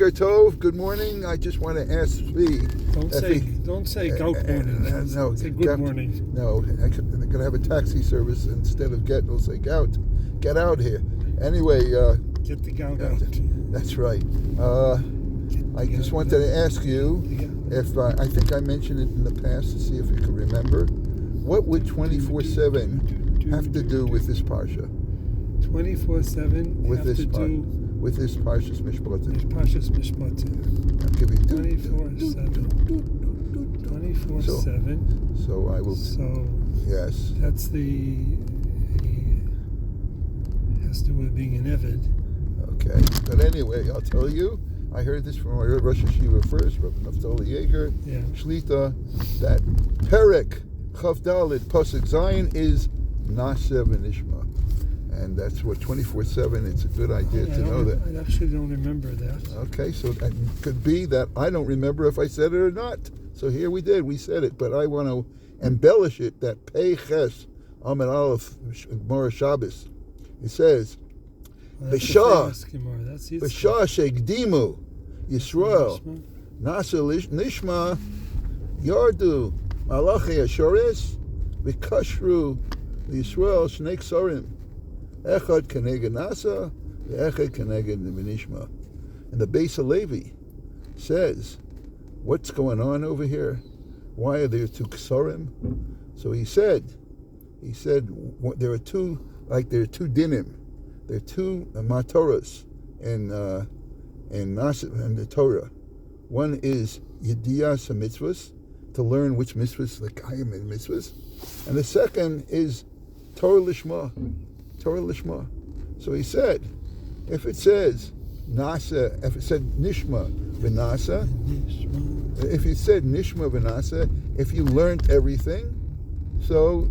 Boker Tov, good morning. I just want to ask Zvi. Don't say gout morning. No, say good morning. No, I'm going to have a taxi service instead of get. We'll say gout. Get out here. Anyway. Get the gout out. That's right. I just wanted to ask you if I think I mentioned it in the past to see if you can remember. What would 24/7 have to do with this parsha? 24/7 with this Parshas Mishpatim. Parshas Mishpatim. I'll give you 24/7. 24/7. So I will. So yes. That's has to do with being an Evid. Okay, but anyway, I'll tell you. I heard this from our Rosh Hashiva first, Rabbi Naftali Yeager, Shlita, that Perek Chavdalid Pasuk Zion is Naseh v'Nishma. And that's what 24/7. It's a good idea to know that. I actually don't remember that. Okay, so that could be that I don't remember if I said it or not. So here we said it, but I want to embellish it that Pei Ches Amid Aleph Gemara Shabbos. It says, B'shah Shegdimu Yisrael Naseh Nishma Yardu Malachi Ashoris V'Kashru Yisrael Shnei Ksarim Echad Keneged Nasa, Echad Keneged Nishma. And the Beis Halevi says, what's going on over here? Why are there two Ksarim? So he said, there are two dinim. There are two matoras in the Torah. One is Yediyas HaMitzvahs, to learn which mitzvahs, the Kayim mitzvahs. And the second is Torah Lishma. So he said, if it says Nasa, if it said Nishma v'Nasa, if it said Nishma v'Nasa, if you learned everything, so,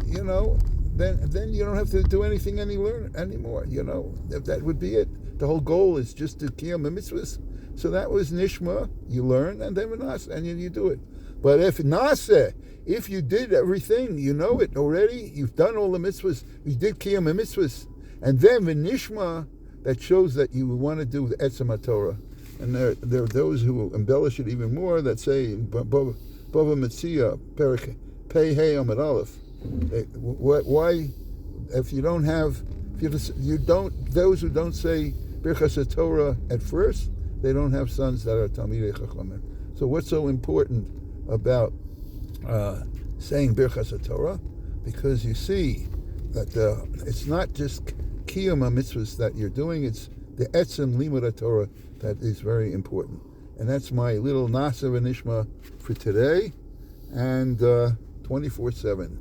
then you don't have to do anything anymore, If that would be it. The whole goal is just to Kiyam mitzvahs. So that was Nishma, you learn, and then v'Nasa, and you do it. But if Nasa, if you did everything, you know it already, you've done all the mitzvahs, you did Kiyam mitzvahs, and then v'Nishma, that shows that you want to do the Etzem HaTorah. And there are those who embellish it even more that say, Bava Metzia, Perek, Pei Hey Amid Aleph. Why, if you don't have, those who don't say Birchas HaTorah at first, they don't have sons that are Talmidei Chachamim. So what's so important about saying Birchas HaTorah? Because you see that it's not just Kiyum HaMitzvahs that you're doing, it's the Etzem Limud HaTorah that is very important. And that's my little Naseh v'Nishma for today, and 24/7.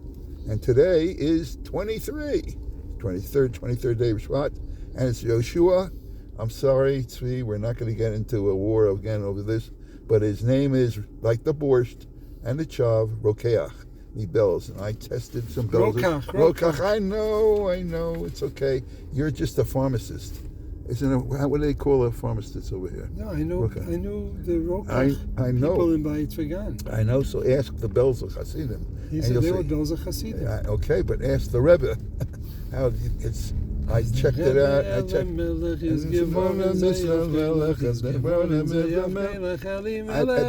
And today is 23rd day of Shvat, and it's Yoshua. I'm sorry, Tzvi, we're not going to get into a war again over this, but his name is, like the borscht and the chav, Rokeach. Need bells, and I tested some bells. Rokach. I know, it's okay. You're just a pharmacist. Isn't it? What do they call a pharmacist over here? No, I know the Rokach I know. people in Beit Vegan. I know, so ask the bells of Hasidim. He said they were bells of Hasidim. Okay, but ask the Rebbe. How it's. I checked it out.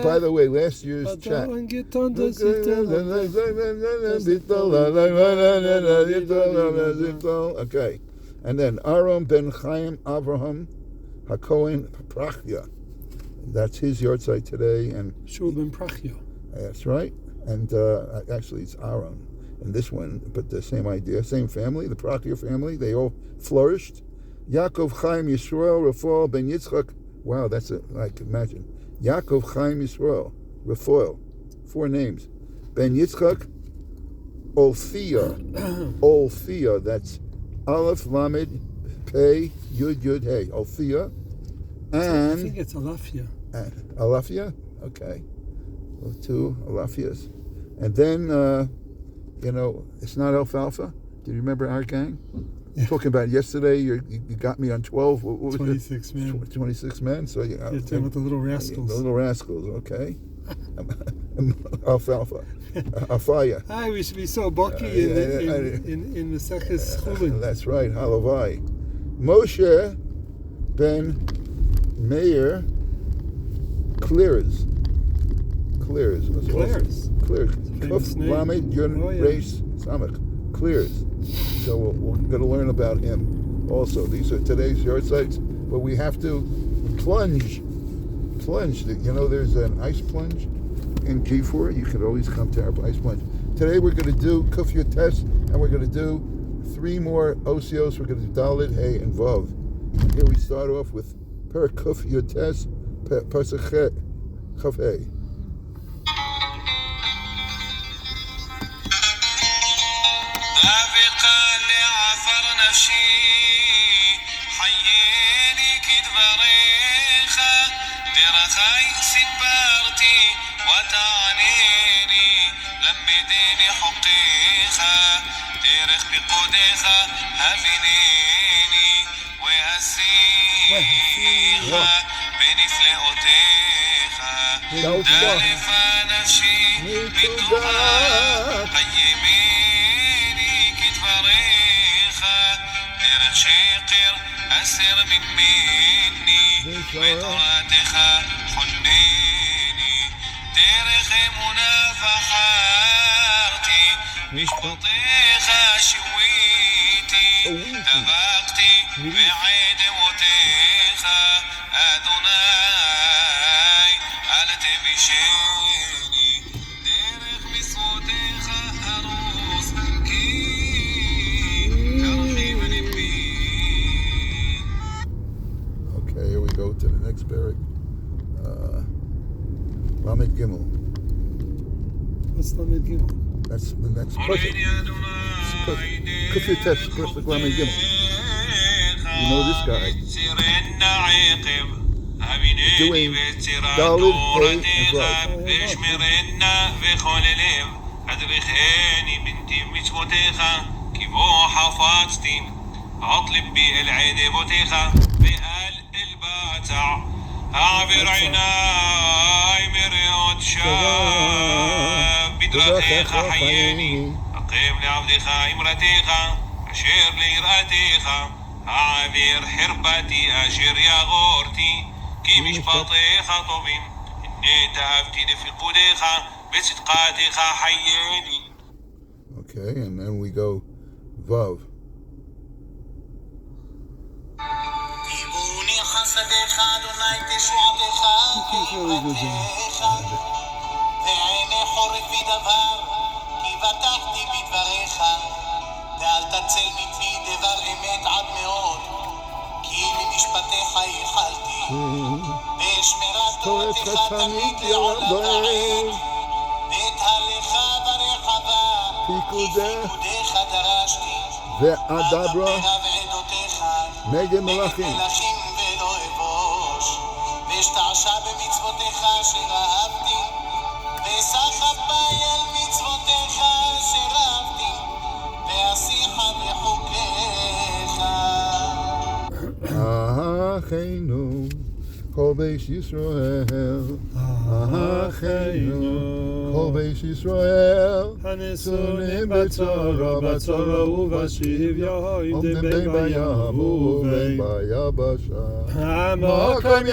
By the way, last year's chat. Okay. And then Aaron ben Chaim Avraham HaKohen Prachya. That's his yahrzeit today. And Shul ben Prachya. That's right. And actually it's Aaron. And this one, but the same idea, same family, the Prachya family, they all flourished. Yaakov Chaim Yisrael Rafael ben Yitzchak. Wow, that's I can imagine. Yaakov Chaim Yisrael Rafael, 4 names. Ben Yitzchak Olthea, that's Aleph Lamed Pei Yud Hey, Olthea. And I think it's Alafia. Alafia? Okay. 2 Alafias. And then it's not alfalfa. Do you remember our gang? Yeah. Talking about yesterday, you got me on 12. What was 26 men. 26 men. So you're talking about the Little Rascals. The Little Rascals. Okay. Alfalfa. Afaya. Hi, we should be so bucky in the Seches Chulin. That's right. Halavai. Moshe ben Meir Clears. Clears. Kuf Lamed Yud Resh Samach. Clears. So we're going to learn about him also. These are today's yard sites, but we have to plunge. You know, there's an ice plunge in G4. You can always come to our ice plunge. Today we're going to do Kuf Yotes, and we're going to do 3 more Osios. We're going to do Dalid, Hey, and Vav. And here we start off with Per Kuf Yotes, Pasach Chaf Hey. משפטיך שוויתי, דבקתי בעדמותיך, אדוני, אל תבישני, דרך מצוותיך ארוס, כי תרחיב ליבי. Okay, here we go to the next parak. Lamed Gimel. What's Lamed Gimel? That's the next person. Kuf Yotes, Pasach Lamed Gimel. You know this guy. Doing Dalid, Hey, and Vav. אדריכני בנתיב מצוותיך, כי בו חפצתי, עט ליבי אל עדבותיך, ואל אל בצע, העביר עיניי מראות שווא, בדרכיך חייני, אקם לעבדך אמרתך, אשר ליראתך, העביר חרפתי אשר יגורתי, כי משפטיך טובים, הנה תאהבתי לפקודיך, בצדקתך חייני. Okay, and then we go Vav. תיבוני חסדיך, אדוני תשועתך, קרבתך, ועיני חורף בדבר, כי בטחתי בדבריך, ואל תצל מפי דבר אמת עד מאוד, כי למשפטיך ייחלתי, ושמירת תורתך תמיד לעולם ועד, ואת הלך ברחבה, פיקודך דרשתי, ואדברה נגד מלאכים. ולא אבוש, ושתעשה במצוותיך אשר אהבתי, וסחף בי אל מצוותיך אשר אהבתי, ואשיחה בחוקיך. אחינו כל בית ישראל, אחינו כל בית ישראל, הנשונים בצרה ובשוויון, עומדים בין בים ובין ביבשה. המקום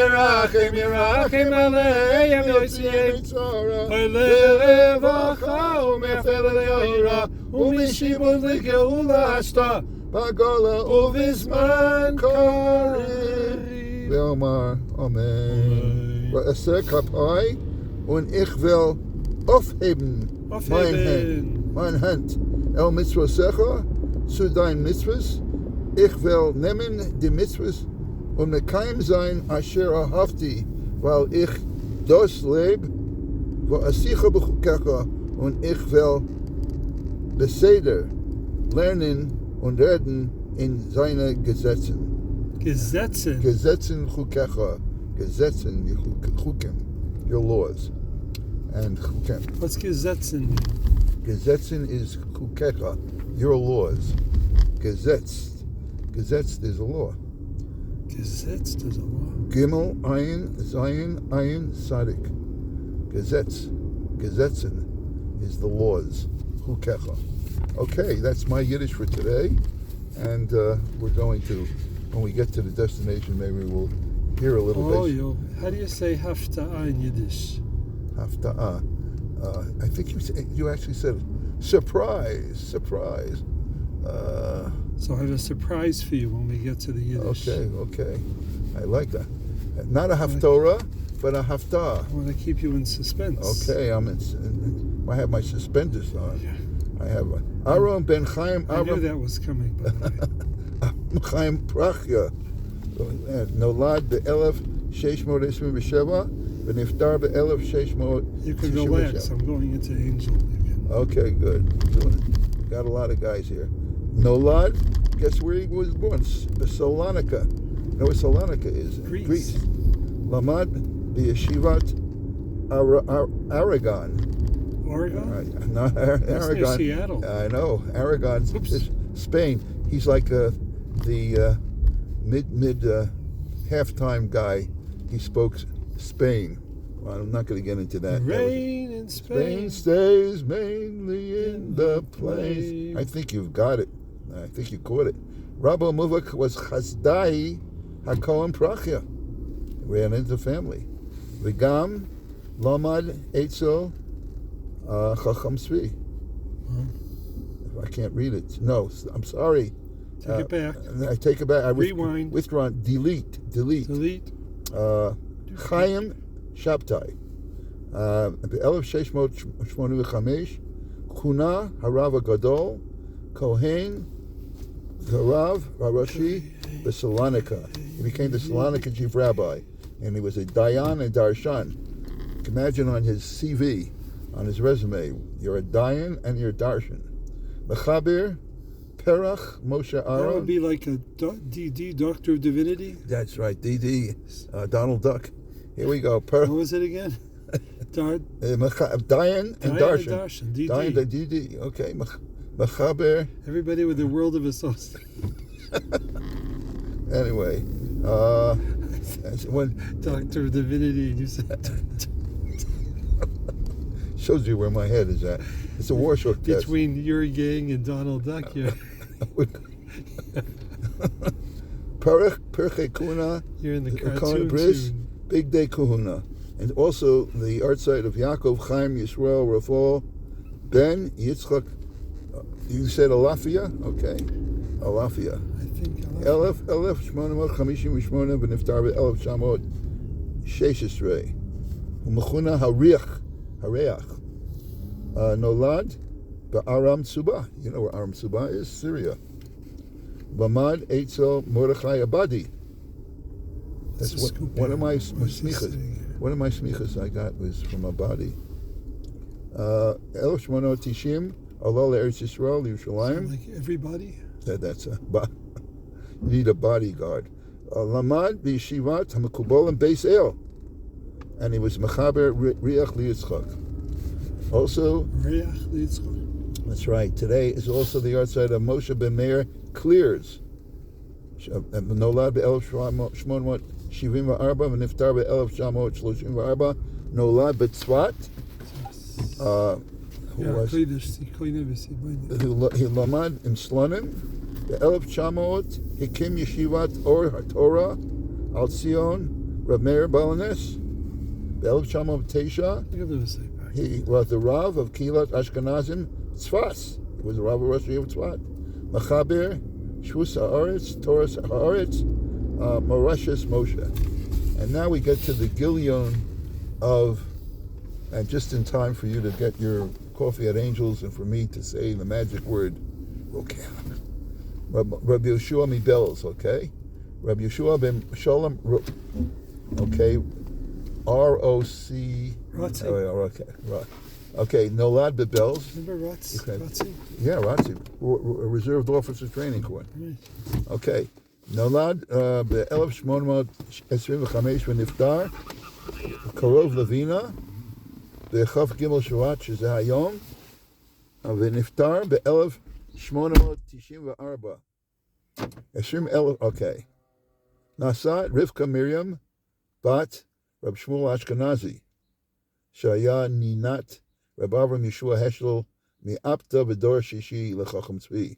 ירחם עליהם יוציאם מצרה, לרווחה ומפר לירה, ומשיבוד לגאולה עשתה, בגולה ובזמן קריב. ואומר אמן. ואעשה כפי ונכבל aufheben mein Hand el mitzvosecha zu dein mitzvahs. Ich will nehmen die mitzvahs und mekayim sein asher ahavti, weil ich das leb, va'asicha b'chukecha, und ich will beseder lernen und reden in seine Gesetzen. Gesetzen chukecha, Gesetzen, chukim, your laws. And chukem. What's Gesetzen mean? Gesetzen is chukecha, your laws. Gesetzt is a law. Gesetzt is a law. Gimel, Ayin, Zayin, Ayin, Sadik. Gesetzen is the laws. Chukecha. Okay, that's my Yiddish for today. And we're going to, when we get to the destination, maybe we'll Here a little bit. How do you say hafta'a in Yiddish? Hafta'a. I think you actually said surprise. So I have a surprise for you when we get to the Yiddish. Okay. I like that. Not a haftorah, but a haftah. I want to keep you in suspense. Okay, I have my suspenders on. Yeah. I have Aaron ben Chaim. I knew that was coming, by the way. Chaim Prachya. Nolad ב-1627 ונפטר ב-1667. You can relax. I'm going into Angel. Okay, good. Got a lot of guys here. Nolad, guess where he was born? Salonika. You know what Salonika is? Greece. Lamad b'yeshivat Aragon. Oregon? Not Aragon. Near Seattle. I know. Aragon is Spain. He's like the mid halftime guy. He spoke Spain. Well, I'm not going to get into that. Rain in Spain. Spain stays mainly in the plains. I think you've got it. I think you caught it. Rabbi Muvak was Chazdai HaKohen Prachya. Ran into the family. Vigam Lamad Eitzel Chacham Tzvi. I can't read it. No, I'm sorry. Take it back. I take it back. I Rewind. Withdraw. Delete. Chaim Shabtai. ב-1685 כונה הרב הגדול, כהן, הרב הראשי בסלוניקה. He became the Salonika chief rabbi, and he was a Dayan and Darshan. Imagine on his CV, on his resume, you're a Dayan and you're a Darshan. Mechaber, Perach, Moshe Aaron. That would be like a DD, Doctor of Divinity? That's right, DD, Donald Duck. Here we go. What was it again? Dayan and Darshan. DD. Dayan, DD, okay. Mechaber. Everybody with the world of association. Anyway, when Doctor of Divinity, you said. Shows you where my head is at. It's a Warsaw test. Between Yuri Gang and Donald Duck, yeah. Perche Kuna. You're in the cartoon bris, Big Day Kahuna. And also the art site of Yaakov Chaim Yisrael Rafal Ben Yitzchak. You said Alafia? Okay. Alafia. I think Alafia. 1858 ונפטר ב-1916. הוא מכונה הריח. נולד בארם צובה. You know where Aram Tzuba is? Syria. למד אצל מרדכי Abadi. That's one of my smichas. One of my smichas I got was from Abadi. 1890 עלה לארץ ישראל, לירושלים. Like everybody? That's you need a bodyguard. למד בישיבת המקובלים בייס אל. And he was Mechaber Riach Liyitzchak. Also, Riach Liyitzchak. That's right. Today is also the art site of Moshe ben Meir Clears. נולד ב-1874 ונפטר ב-1934. נולד בצפת. He למד עם סלונים. ב-1900 הקים ישיבת אור התורה על ציון רב מאיר בעלנס. ב-1909 he was the Rav of Kilat Ashkenazim Tzfas. He was the Rav of Rosh of Tzfat. Mechaber Shvus Haaretz, Torah Haaretz, Morashis Moshe. And now we get to the Gilyon of, and just in time for you to get your coffee at Angels and for me to say the magic word, okay. Rabbi Yeshua Mibels, okay? Rabbi Yeshua ben Shalom, okay? R-O-C. Ratzi. Oh, okay, right. Okay, Nolad Bebels. Remember Ratzi? Okay. Ratzi? Yeah, Ratzi. Reserved Officer Training Corps. Right. Okay. נולד ב-1825 ונפטר קרוב לווינה בכ"ג שבט שזה היום ונפטר ב-1894. 20,000, אוקיי. נשא רבקה מרים בת רב שמואל אשכנזי שהיה נינת רב אברהם ישוע השל מאפתא בדור שישי לחכם צבי.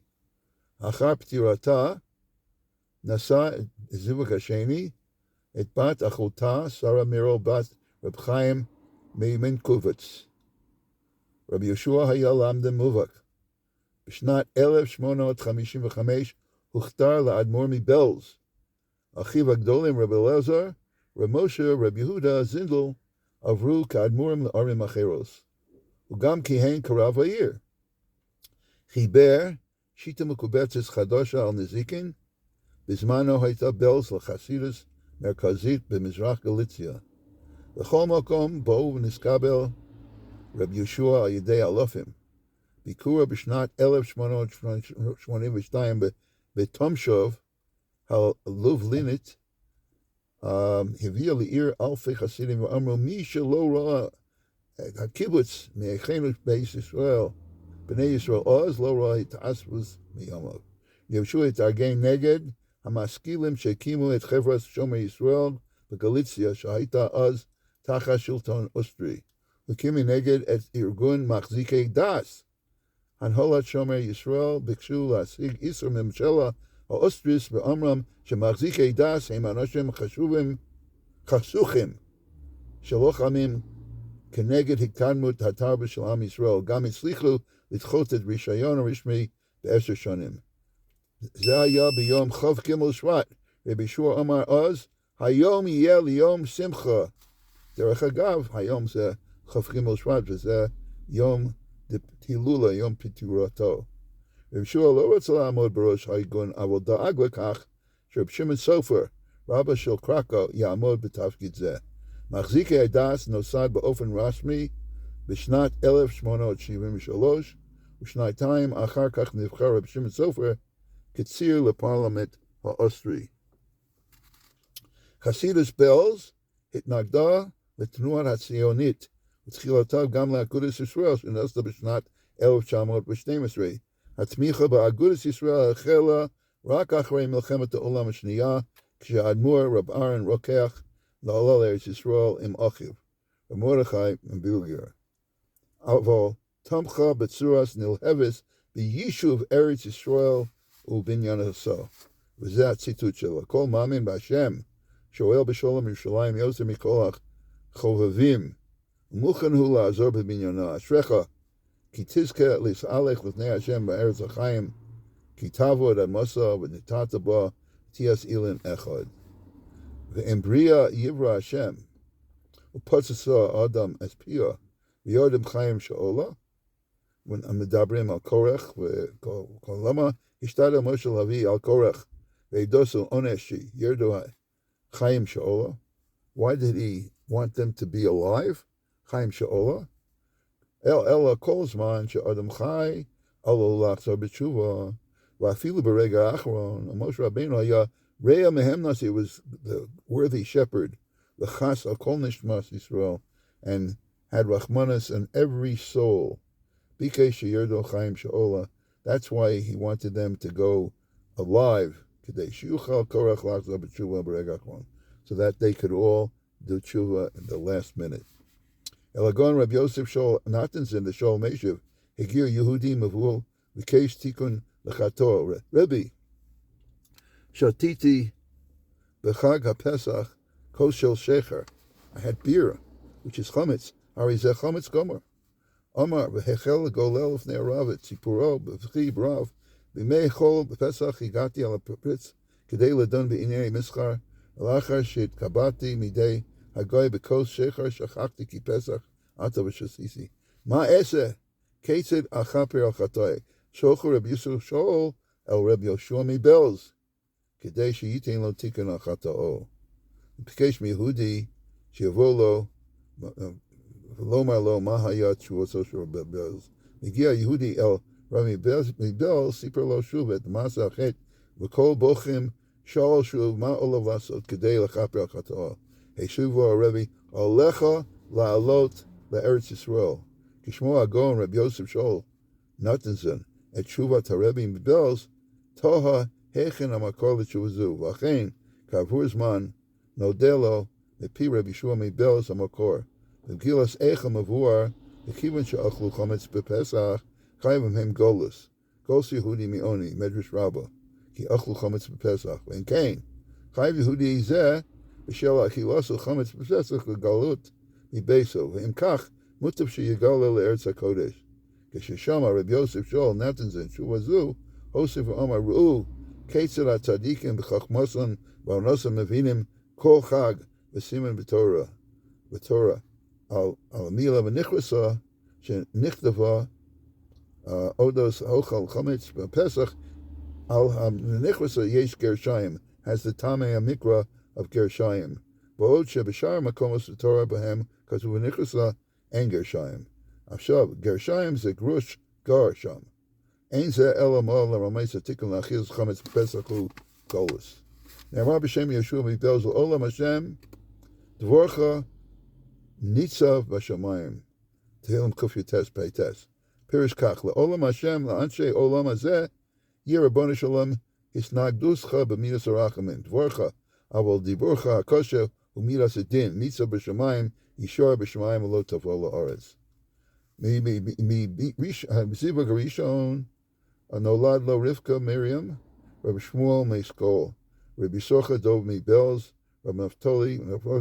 אחר פטירתה נשא את זיווג השני את בת אחותה, שרה מירו בת רב חיים ממנקובץ. רבי יהושע היה למדן מובהק. בשנת 1855 הוכתר לאדמו"ר מבלז. אחיו הגדולים רבי אלעזר, רב משה, רבי יהודה זינדל עברו כאדמו"רים לערים אחרות. הוא גם כיהן כרב העיר. חיבר שיטה מקובצת חדשה על נזיקין. בזמנו הייתה בלז לחסידות מרכזית במזרח גליציה. בכל מקום בואו ונתקבל רבי יהושע על ידי אלופים. ביקורו בשנת 1882 בתומשוב הלובלינית הביאה לעיר אלפי חסידים ואמרו מי שלא ראה הקיבוץ מאחינו בית ישראל, בני ישראל אז לא ראה התעסקות מימיו. יהושע התארגן נגד המשכילים שהקימו את חברת שומר ישראל בגליציה שהייתה אז תחת שלטון אוסטרי. הוא הקים נגד את ארגון מחזיקי דס. הנהלת שומר ישראל ביקשו להשיג איסור ממשלה האוסטריס ואומרם שמחזיקי דס הם אנשים חשוכים שלוחמים כנגד התקדמות התרבות של עם ישראל. גם הצליחו לדחות את רישיון הרשמי ב10 שנים. זה היה ביום כ"ג שבט. רבי יהושע אמר אז, היום יהיה ליום שמחה. דרך אגב, היום זה כ"ג שבט וזה יום הילולה, יום פטירתו. רבי יהושע לא רצה לעמוד בראש הארגון, אבל דאג לכך שרב שמעון סופר, רבא של קרקו, יעמוד בתפקיד זה. מחזיקי הדס נוסד באופן רשמי בשנת 1873, ושנתיים אחר כך נבחר רב שמעון סופר כציר לפרלמנט האוסטרי. חסידות בלז התנגדה לתנועה הציונית, ותחילתה גם לאגודת ישראל שנוסדה בשנת 1912. התמיכה באגודת ישראל החלה רק אחרי מלחמת העולם השנייה, כשהאדמו"ר רב אהרן רוקח לעלה לארץ ישראל עם אחיו, רב מרדכי מבולגר. אבל תמכה בצורה נלהבת ביישוב ארץ ישראל ובבניין הסו. וזה הציטוט שלו. כל מאמין בהשם, שואל בשלום ירושלים יוצא מכל החובבים, ומוכן הוא לעזור בבניינו. אשריך, כי תזכה להסהלך לפני השם בארץ החיים, כי תעבוד עד מסע ונתת בה תיאס אילן אחד. ואם בריאה יברא השם, ופוצצה אדם את פיה, ויורדם חיים שאולה, ומדברים על קורח, וכל למה השתדל משה להביא על קורח, וידוסו עונשי, ירדו חיים שאולה. Why did he want them to be alive? חיים שאולה. אלא כל זמן שאדם חי, עלול לחזור בתשובה, ואפילו ברגע האחרון, משה רבינו היה רע מהם נשיא, was the worthy shepherd, וחס על כל נשמת ישראל, and had rachmanas in every soul. ביקש שירדו חיים שאולה. That's why he wanted them to go alive, כדי שיוכל קורח לחזור בתשובה ברגע האחרון, so that they could all do tshuva in the last minute. אלגון רב יוסף שאול נתנזן לשאול משיב, הגיע יהודי מבול, ביקש תיקון לחטוא. רבי, שתיתי בחג הפסח כוס של שכר. I had beer, which is chametz. הרי זה חמץ גומר. אמר, והחל לגולל לפני הרב את סיפורו בבכי ברב, בימי חול בפסח הגעתי על הפריץ כדי לדון בענייני מסחר, ולאחר שהתקבעתי מידי הגוי בכוס שכר, שכחתי כי פסח עתה ושסיסי. מה אעשה? כיצד אכפר על חטאי? שולחו רבי יוסף שאול אל רבי יהושע מבלז, כדי שייתן לו תיקון על חטאו. ביקש מיהודי שיבוא לו ולומר לו מה היה תשובתו של רבי בלז. הגיע יהודי אל רבי בלז, סיפר לו שוב את מעשה החטא, וכל בוכים שאל שוב מה עליו לעשות כדי לכפר על חטאו. השובו הרבי, עליך לעלות לארץ ישראל. כשמו הגאון רבי יוסף שאול נתנזן את תשובת הרבי מבלז, תוהה היכן המקור לתשובה זו, ואכן כעבור זמן נודע לו מפי רבי יהושע מבלז המקור. במגילת איכה מבואר, וכיוון שאכלו חמץ בפסח, חייבים הם גולוס, גולוס יהודי מעוני, מדרש רבה, כי אכלו חמץ בפסח. ואם כן, חייב יהודי זה בשל אכילוסו חמץ בפסח לגלות מביסו, ואם כך, מוטב שיגלה לארץ הקודש. כששמע רבי יוסף שואל נתן תשובה זו, הוסיף ואמר, ראו כיצד הצדיקים בחכמוסון ואונוסון מבינים כל חג וסימן בתורה. על המילה ונכרסה, שנכתבה אודוס אוכל חמץ בפסח, על הנכרסה יש גרשיים, has the tame המקרא of גרשיים. בעוד שבשאר מקומות בתורה בהם כתוב ונכרסה אין גרשיים. עכשיו, גרשיים זה גרוש גר שם. אין זה אלא מה לרמז התיקון להכיל חמץ בפסח הוא גולוס. נאמר בשם ישוע מבלז לעולם השם, דבורך ניצב בשמיים. תהילים ק"ט פ"ט. פירוש כך, לעולם השם, לאנשי עולם הזה, יהיה ריבונו שלום, הסנגדוסך במידס הרחמים. דבורך, אבל דיבורך הקשה הוא מידס הדין, ניצב בשמיים, ישור בשמיים ולא תבוא לארץ. מזיווג הראשון, נולד לו רבקה מרים, רבי שמואל מאשכול, רבי סוכה דוב מבלז, רבי נפתלי,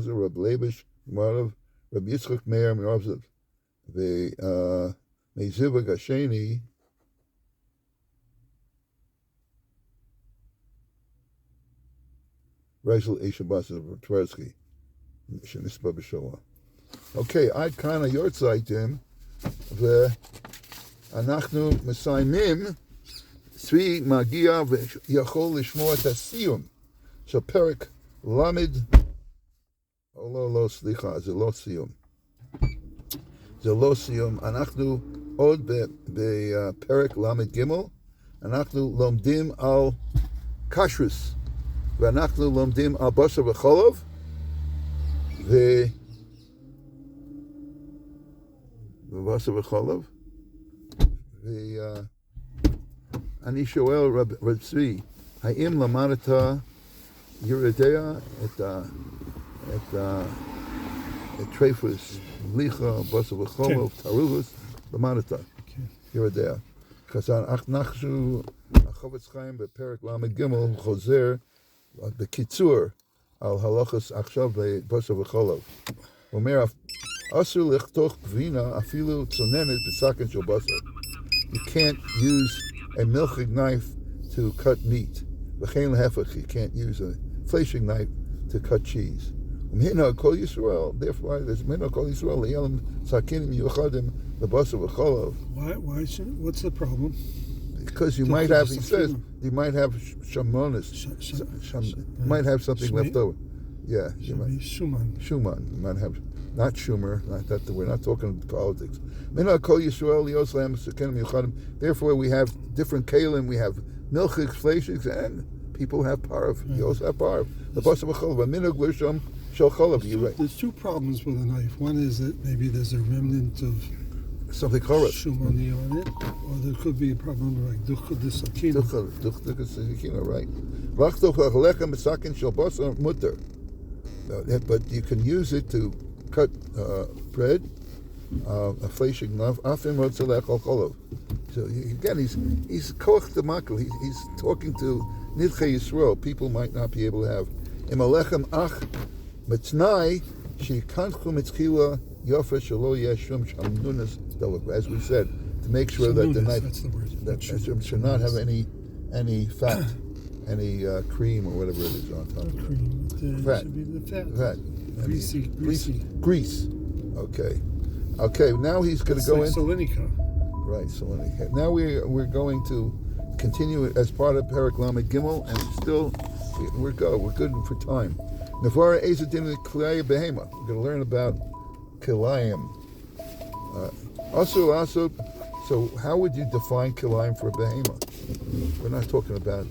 רבי לייבש מרלב, רבי יצחק מאיר מרבזב. ומזיווג השני, רייזל איש הבאס טברסקי, שנספה בשבוע. אוקיי, עד כאן היורצייטים, ואנחנו מסיימים, צבי מגיע ויכול לשמוע את הסיום של פרק למד, לא, סליחה, זה לא סיום. זה לא סיום, אנחנו עוד בפרק למד ג', אנחנו לומדים על קשרוס, ואנחנו לומדים על בשר וחלב, ובשר וחלב, ואני שואל רב צבי, האם למדת יודע את טרייפוס, ליחה, בשר וחלב, תרוס, למדת, יודע. אנחנו, החפץ חיים בפרק למד ג' חוזר בקיצור על הלכות עכשיו בבשר וחלב. הוא אומר, אסור לחתוך גבינה אפילו צוננת בסכין של בשר. You can't use a milking knife to cut meat. וכן להפך, you can't use a fleshing knife to cut cheese. ומהנה כל ישראל, therefore, מהנה כל ישראל, יהיה להם סכינים מיוחדים לבשר וחלב. What's the problem? Because you might have, he says, you might have shamonis, might have something left over. Yeah. Shuman. You might have, not Schumer, not that, we're not talking politics. Therefore, we have different kalim, we have milchiks, fleishiks, and people have parv. You also have parv. The basa v'chalav, minhag l'sham shel chalav. There's two problems with a knife. One is that maybe there's a remnant of something chorus. Shumani on it, or there could be a problem like duchad sakina. Duchad sakina, right? V'achtof lechem sakin shel basa mutter. But you can use it to cut bread, a fleshing knife. Afim rotzalech al cholav. So again, he's koach demakal. He's talking to nidchei Yisrael. People might not be able to have imalechem ach mitznai shekanchu mitzchila yofa shelo yeshum shamnunas delik. As we said, to make sure that the knife should not have any fat, any cream or whatever it is on top of it. Fat. Should be the Fat. Grease. Okay. Now he's going to go in. Salinica. Right, Salinica. Now we're going to continue it as part of Perek Lamed Gimel, and still we're good for time. Navara Ezadin Kilayim Behema. We're going to learn about Kilayim. Also, so how would you define Kilayim for a behema? We're not talking about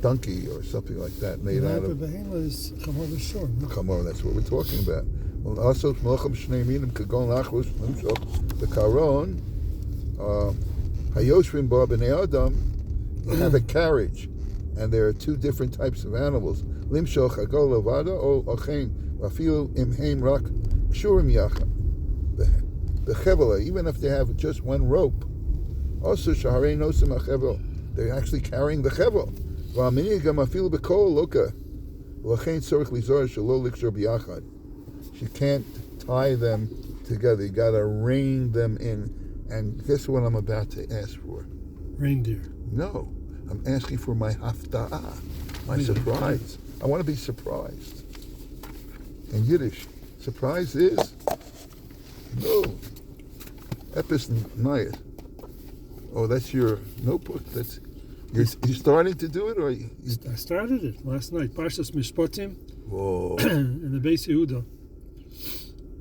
donkey or something like that made out of. Behema is chamor v'shor. Chamor, that's what we're talking about. Well, also, Melcham Shnei Minim Kagon Lachus Limshok the Karon Hayoshvim Bar B'nei Adam. You have a carriage, and there are two different types of animals. Limshok Hagol Levada or Ochein Rafilu Imheim Rak Shurim Yacha. The Chevela, even if they have just one rope. Also, Shaharei Nosim HaChevel. They're actually carrying the Chevel. She can't tie them together. You got to rein them in. And guess what I'm about to ask for? Reindeer. No, I'm asking for my hafta'ah, my surprise. I want to be surprised. In Yiddish, surprise is no. Epis Nayat. Oh, that's your notebook. That's you're starting to do it, or I started it last night. Parshas Mishpatim. Whoa! In the Beis Yehuda.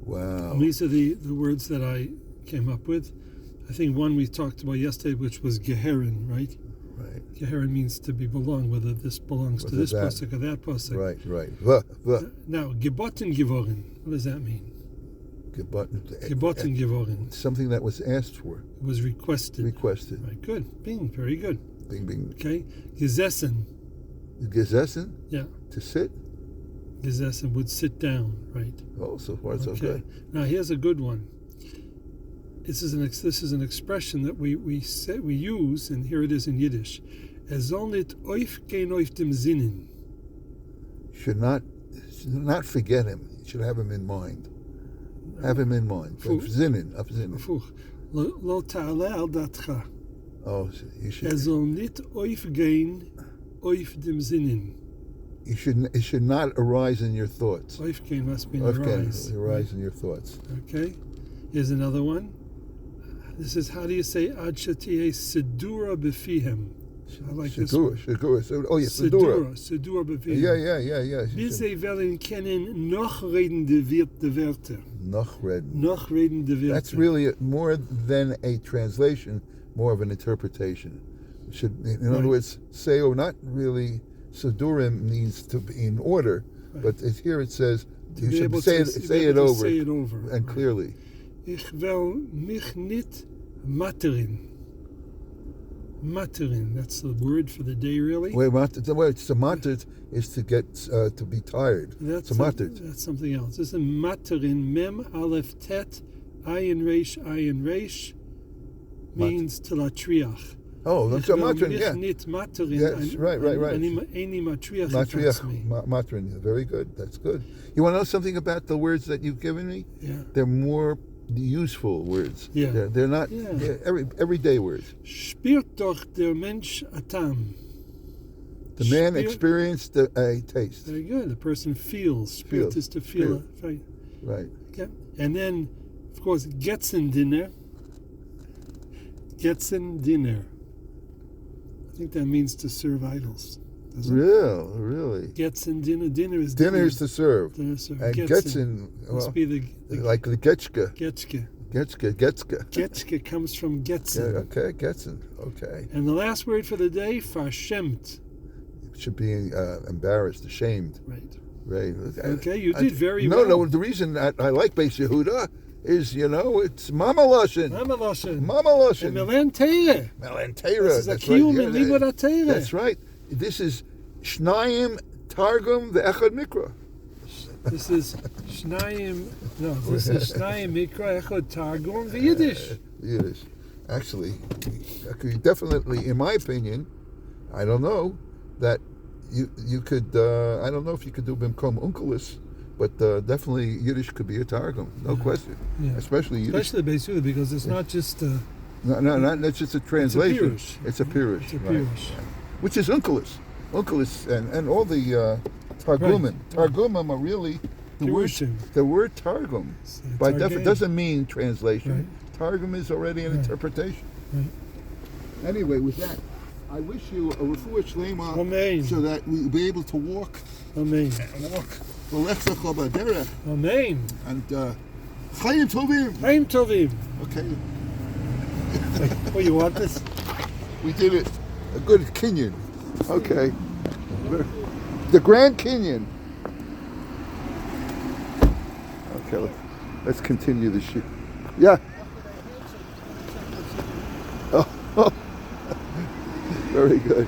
Wow. And these are the words that I came up with. I think one we talked about yesterday, which was Geherin, right? Right. Geherin means to be belong, whether this belongs to this pasuk or that pasuk. Right. Now, Geboten Gevorin. What does that mean? Geboten Gevorin. Something that was asked for. It was requested. Right. Good. Bing. Very good. Bing. Okay. Gesessen. Gesessen? Yeah. To sit? Gesessen would sit down, right? Oh, so far so good. Now here's a good one. This is an expression that we use, and here it is in Yiddish. Soll nicht aufgehen auf dem Sinnen. Should not forget him. You should have him in mind. Have him in mind. Zinnen. Lo ta'ale al datcha. Oh, you should. Soll nicht aufgehen auf dem Sinnen. It should not arise in your thoughts. Aufgehen must be arise. Arise in your thoughts. Okay. Here's another one. This is, how do you say ad shetiyeh sedura befihem? I like this one. Shedura. Oh, yeah, sedura. Sedura befihem. Yeah. Bis sie wollen kennen noch redende Wörter. Noch redende Wörter. That's really more than a translation, more of an interpretation. In other words, seo, not really, sedurim means to be in order, but here it says you should say it over and clearly. Ich will mich nicht matterin. Matterin, that's the word for the day, really. Wait, the word mattered is to get to be tired. That's something else. This is matterin. Mem aleph tet ayin reish means to latriach. Oh, that's a matterin. Yeah. Nicht matterin. Yes, right. Any matriach. Matterin. Very good. That's good. You want to know something about the words that you've given me? Yeah. They're more useful words. Yeah. They're not everyday words. Spürt doch der Mensch atam. The man experienced a taste. Very good. The person feels. Spürt is to feel. Right. Okay. And then, of course, Getzen dinner. I think that means to serve idols. Really? Getzen dinner. Dinner is to serve. Dinner to serve. And Getzen must be the like the Getchke. Getchke comes from Getzen. Yeah, okay, Getzen. Okay. And the last word for the day, Fashemt. It should be embarrassed, ashamed. Right. Okay, you did very well. No, the reason that I like Beis Yehuda is, it's Mama Lashon. And Melan Teira. This is a kiyum in Libra Teira. That's right. This is Shnayim Targum ve'echad Mikra. This is Shnayim Mikra echad Targum ve'Yiddish. Yiddish. Actually, definitely, in my opinion, I don't know, that you could, I don't know if you could do Bimkom Unkelis, but definitely Yiddish could be a Targum, no question. Yeah. Especially Yiddish. Especially Beis because it's not just not just a translation. It's a pirush. Right. Which is Unkelis and all the Targumim. Right. Targumim are really the word Targum. By definition, doesn't mean translation. Right. Targum is already an interpretation. Right. Anyway, with that, I wish you a refuah shlema. Amen. So that we'll be able to walk. Amen. Amen. And Chaim Tovim. Okay. Oh, you want this? We did it. A good Kenyan. Okay. The Grand Kenyan. Okay, let's continue the shoot. Yeah. Oh. Very good.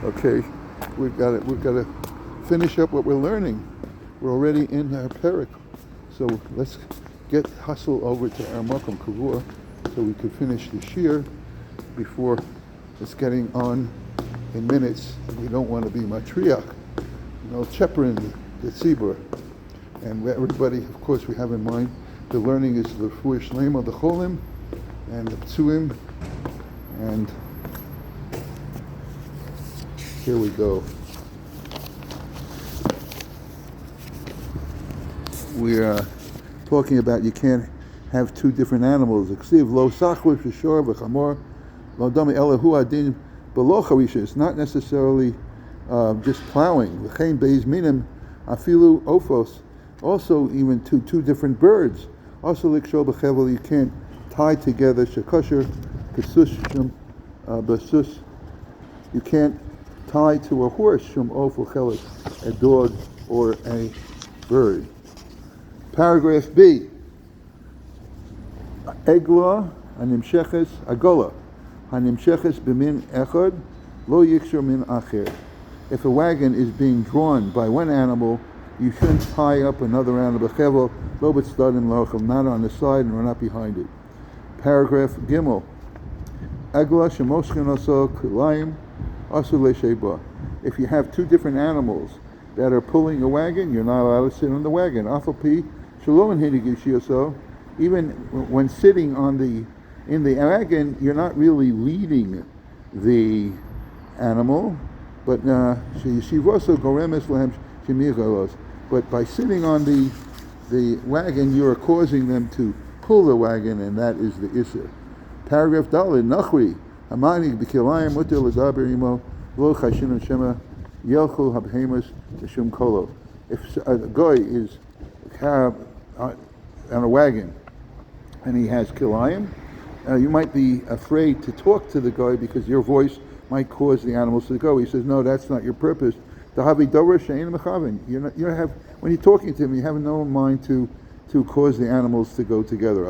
Okay, we've got to finish up what we're learning. We're already in our parak, so let's hustle over to our Makom Kavua so we can finish the shir before it's getting on in minutes. We don't want to be matriach. Cheperin, the tzibur. And everybody, of course, we have in mind the learning is the Refuah Shlema, the Cholim, and the Ptsuim. And here we go. We're talking about you can't have two different animals. It's not necessarily just plowing. Also, even two different birds. Also, you can't tie together you can't tie to a horse a dog or a bird. Paragraph B. Egla hanimsheches agola hanimsheches b'min echad lo yikshur min acher. If a wagon is being drawn by one animal, you shouldn't tie up another animal. Chevel lo b'tzdadim la'ochel, not on the side and not behind it. Paragraph Gimel. Egla shemoschen oso kulayim asu le'sheba. If you have two different animals that are pulling a wagon, you're not allowed to sit on the wagon. Afapi shalom hinigishioso. Even when sitting in the wagon, you're not really leading the animal, but but by sitting on the wagon, you are causing them to pull the wagon, and that is the Isser. Paragraph Daled, Nahri, Hamani b'kilayim muter l'daber imo lo chashin shema yelchu habhemus b'shum kolo. If a guy is on a wagon and he has kilayim, you might be afraid to talk to the guy because your voice might cause the animals to go. He says, no, that's not your purpose. When you're talking to him, you have no mind to cause the animals to go together.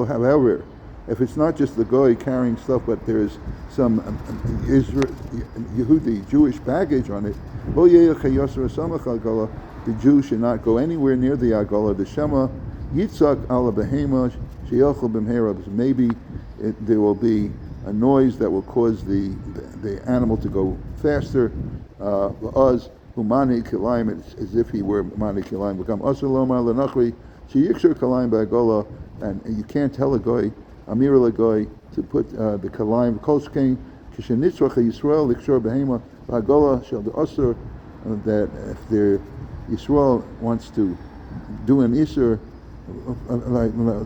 However, if it's not just the guy carrying stuff, but there's some Yehudi, Jewish baggage on it, the Jew should not go anywhere near the Agola. The Shema Yitzak ala behema sheyachol b'mherab. Maybe there will be a noise that will cause the animal to go faster. Us humani kilayim, it's as if he were mani kilayim. Become asur lomar lenachri sheyikshur kilayim ba'agola, and you can't tell a guy, amir legoy, to put the kilayim kolskein kishenitzrach Yisrael likshur behema ba'agola shall the asur, that if the Yisrael wants to do an Isser,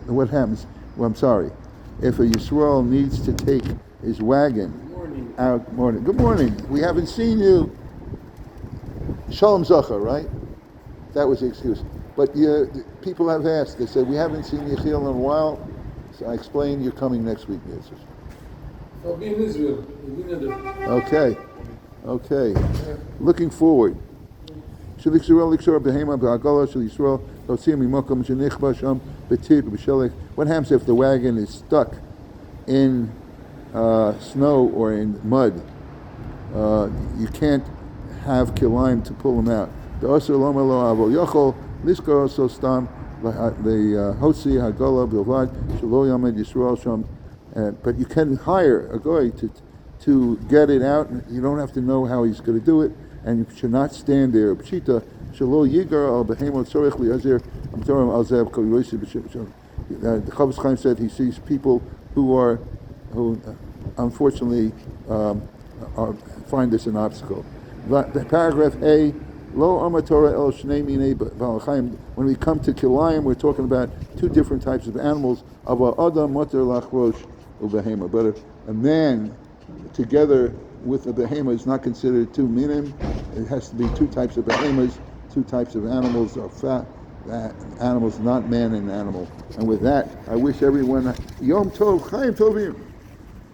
what happens? Well, I'm sorry. If a Yisrael needs to take his wagon out, Good morning. We haven't seen you. Shalom Zacha, right? That was the excuse. But people have asked. They said, we haven't seen Yechiel in a while. So I explained you're coming next week. I'll be in Israel. Okay. Looking forward. What happens if the wagon is stuck in snow or in mud? You can't have kilayim to pull them out. But you can hire a guy to get it out. You don't have to know how he's going to do it. And you should not stand there. Pshita shelo yigar al behemot tzorich liazer amtorim al zev kol yosi b'shem. The Chavetz Chaim said he sees people who unfortunately find this an obstacle. The paragraph A, lo amatora el shnei minei b'alachayim. When we come to kilayim, we're talking about two different types of animals. Ava adam moter lachrosh ubehema. But a man together with a behema is not considered two minim. It has to be two types of behemas, two types of animals, or fat animals, not man and animal. And with that, I wish everyone Yom Tov, Chaim Tovim.